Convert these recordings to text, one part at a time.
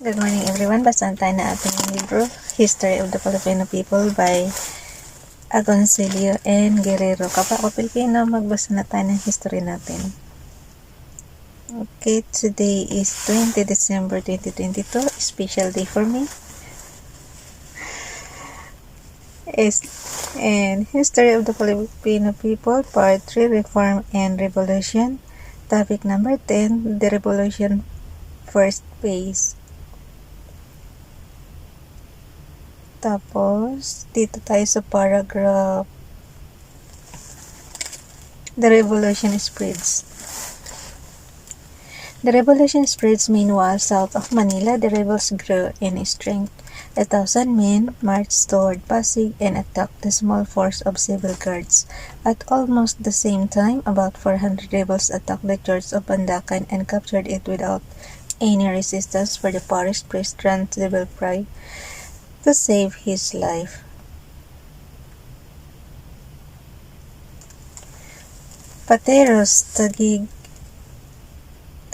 Good morning everyone. Basahan tayo na ating libro, History of the Filipino People by Agoncillo and Guerrero. Kapag ako Pilipino, magbasa na tayo ng history natin. Okay, today is 20 December 2022, special day for me. And History of the Filipino People, Part 3, Reform and Revolution. Topic number 10, the Revolution First Phase. Tapos, dito tayo sa paragraph. The revolution spreads. The revolution spreads meanwhile south of Manila. The rebels grew in strength. 1,000 men marched toward Pasig and attacked the small force of civil guards. At almost the same time, about 400 rebels attacked the church of Pandacan and captured it without any resistance, for the parish priest ran civil pride to save his life. Pateros, Taguig,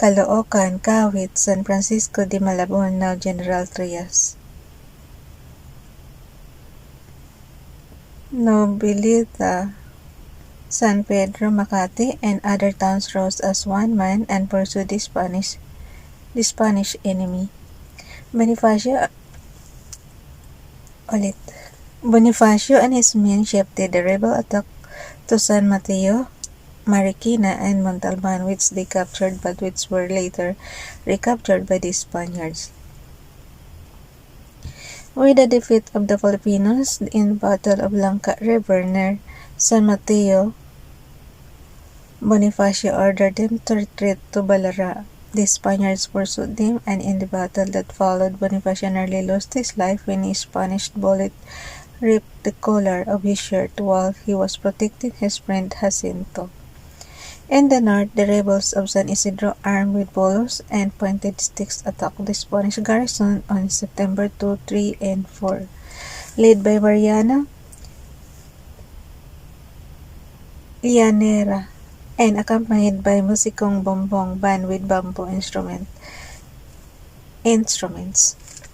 Caloocan, Kawit, San Francisco de Malabon, now General Trias. Nobilita, San Pedro, Makati, and other towns rose as one man and pursued the Spanish enemy. Bonifacio and his men shifted the rebel attack to San Mateo, Marikina, and Montalban, which they captured but which were later recaptured by the Spaniards. With the defeat of the Filipinos in the Battle of Langka River near San Mateo, Bonifacio ordered them to retreat to Balara. The Spaniards pursued them, and in the battle that followed, Bonifacio nearly lost his life when a Spanish bullet ripped the collar of his shirt while he was protecting his friend Jacinto. In the north, the rebels of San Isidro, armed with bolos and pointed sticks, attacked the Spanish garrison on September 2, 3, and 4. Led by Mariana Llanera and accompanied by musikong bumbong band with bamboo instruments.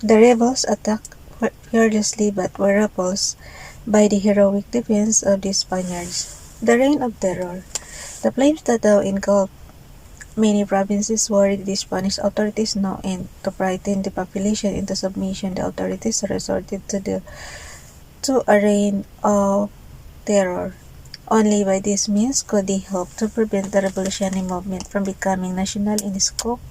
The rebels attacked fearlessly but were repulsed by the heroic defense of the Spaniards. The Reign of Terror. The flames that now engulfed many provinces worried the Spanish authorities now, and to frighten the population into submission, the authorities resorted to a reign of terror. Only by this means could they hope to prevent the revolutionary movement from becoming national in scope.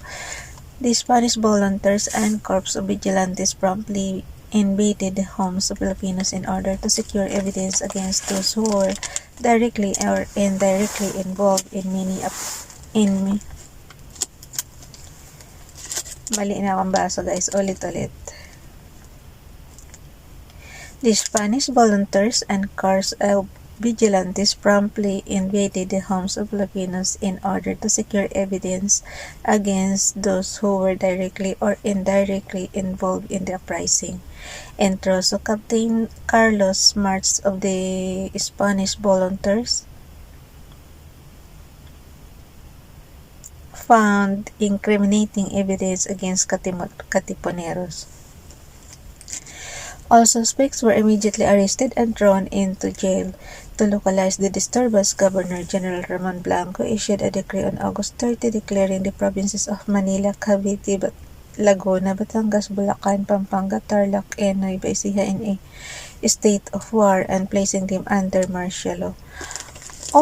The Spanish volunteers and corps of vigilantes promptly invaded the homes of Filipinos in order to secure evidence against those who were directly or indirectly involved in mali na akong baso guys, ulit. The Spanish volunteers and corps of vigilantes promptly invaded the homes of Filipinos in order to secure evidence against those who were directly or indirectly involved in the uprising. And so Captain Carlos March of the Spanish volunteers found incriminating evidence against Katipuneros. All suspects were immediately arrested and thrown into jail. To localize the disturbance, Governor General Ramon Blanco issued a decree on August 30 declaring the provinces of Manila, Cavite, Laguna, Batangas, Bulacan, Pampanga, Tarlac, and Nueva Ecija in a state of war and placing them under martial law.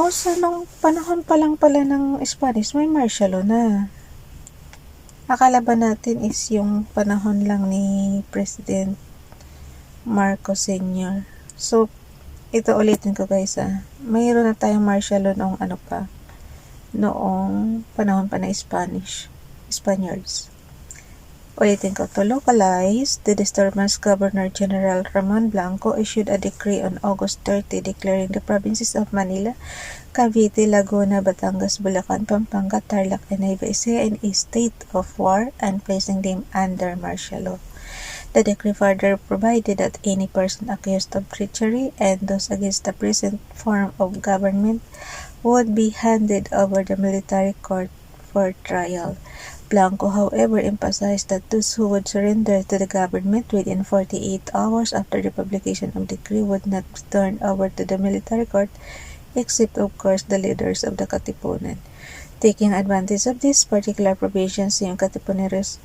So nung panahon pa lang pala ng Spanish, may martial law na. Akala ba natin is yung panahon lang ni President Marcos Sr. So, ito ulitin ko guys mayroon na tayong martial law noong panahon pa na Spaniards. Ulitin ko, to localize the disturbance, Governor General Ramon Blanco issued a decree on August 30 declaring the provinces of Manila, Cavite, Laguna, Batangas, Bulacan, Pampanga, Tarlac, and Nueva Ecija in a state of war and placing them under martial law. The decree further provided that any person accused of treachery and those against the present form of government would be handed over the military court for trial. Blanco, however, emphasized that those who would surrender to the government within 48 hours after the publication of the decree would not be turned over to the military court, except of course the leaders of the Katipunan. Taking advantage of this particular provision, some Katipuneros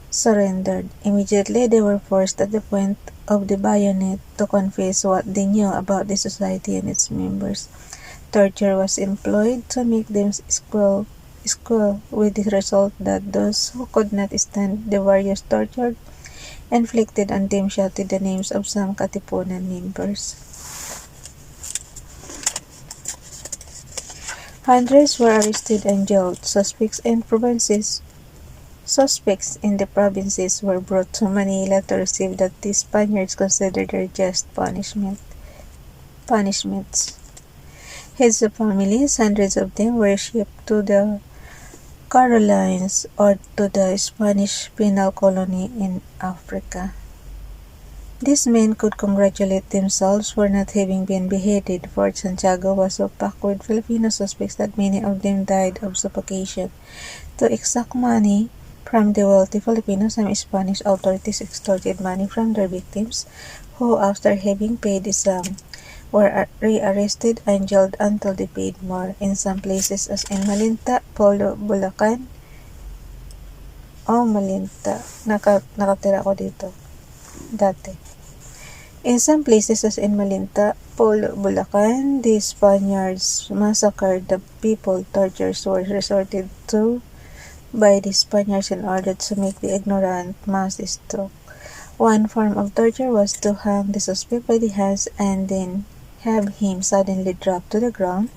surrendered. Immediately they were forced at the point of the bayonet to confess what they knew about the society and its members. Torture was employed to make them squeal, with the result that those who could not stand the various torture inflicted on them shouted the names of some Katipunan members. Hundreds were arrested and jailed. Suspects in the provinces were brought to Manila to receive what the Spaniards considered their just punishments. Heads of families, hundreds of them, were shipped to the Carolines or to the Spanish penal colony in Africa. These men could congratulate themselves for not having been beheaded. Fort Santiago was so packed with Filipino suspects that many of them died of suffocation. To exact money from the wealthy Filipinos, some Spanish authorities extorted money from their victims, who, after having paid the sum, were rearrested and jailed until they paid more. In some places, as in Malinta, Polo, Bulacan, Malinta, nakatira ko dito dati. In some places, as in Malinta, Polo, Bulacan, the Spaniards massacred the people. Tortures were resorted to by the Spaniards in order to make the ignorant mass stroke. One form of torture was to hang the suspect by the hands and then have him suddenly drop to the ground.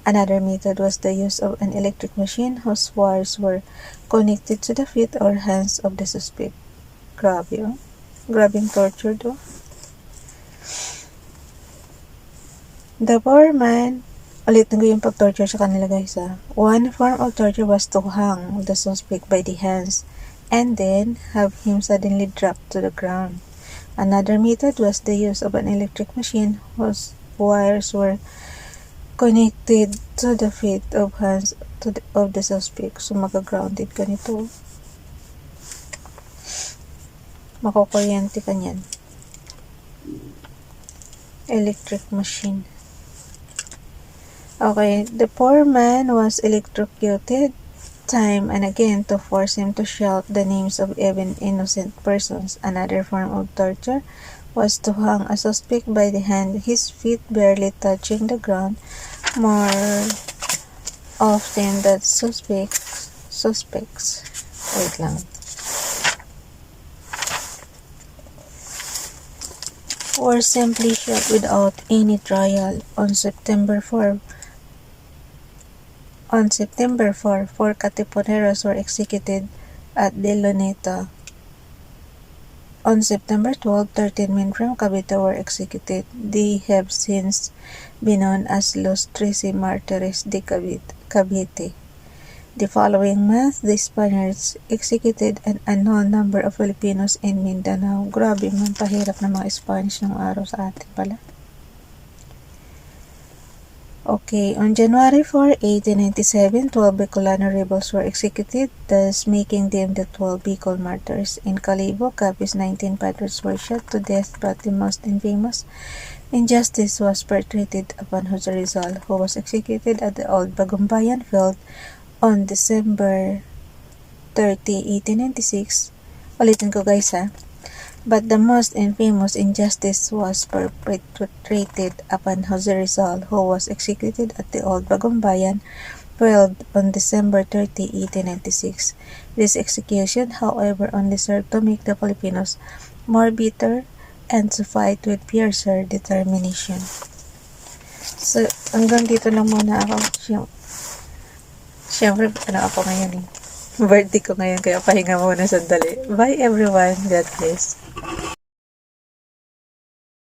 Another method was the use of an electric machine whose wires were connected to the feet or hands of the suspect. Grabbing torture though. The poor man, ulitin ko yung pag-torture sa kanila guys ha. One form of torture was to hang the suspect by the hands and then have him suddenly drop to the ground. Another method was the use of an electric machine whose wires were connected to the feet of hands of the suspect. So maka-grounded ka nito. Makukuryente ka niyan. Electric machine. Okay, the poor man was electrocuted time and again to force him to shout the names of even innocent persons. Another form of torture was to hang a suspect by the hand, his feet barely touching the ground. More often that suspects wait lang, were simply shot without any trial. On September 4, 4 Katipuneros were executed at De Luneta. On September 12, 13 men from Cavite were executed. They have since been known as Los 13 Martires de Cavite. The following month, the Spaniards executed an unknown number of Filipinos in Mindanao. Grabe, man, pahirap ng mga Spanish ng araw sa atin pala. Okay, on January 4, 1897, 12 Bicolano rebels were executed, thus making them the 12 Bicol martyrs. In Calibo, Capiz, 19 patriots were shot to death, but the most infamous injustice was perpetrated upon Jose Rizal, who was executed at the Old Bagumbayan field on December 30, 1896. Ulitin ko guys ha. But the most infamous injustice was perpetrated upon Jose Rizal, who was executed at the Old Bagumbayan field on December 30, 1896. This execution, however, only served to make the Filipinos more bitter and to fight with fiercer determination. So, hanggang dito lang muna ako. Siyempre, ako ngayon eh. Birthday ko ngayon, kaya pahinga muna sandali. Bye everyone. God bless.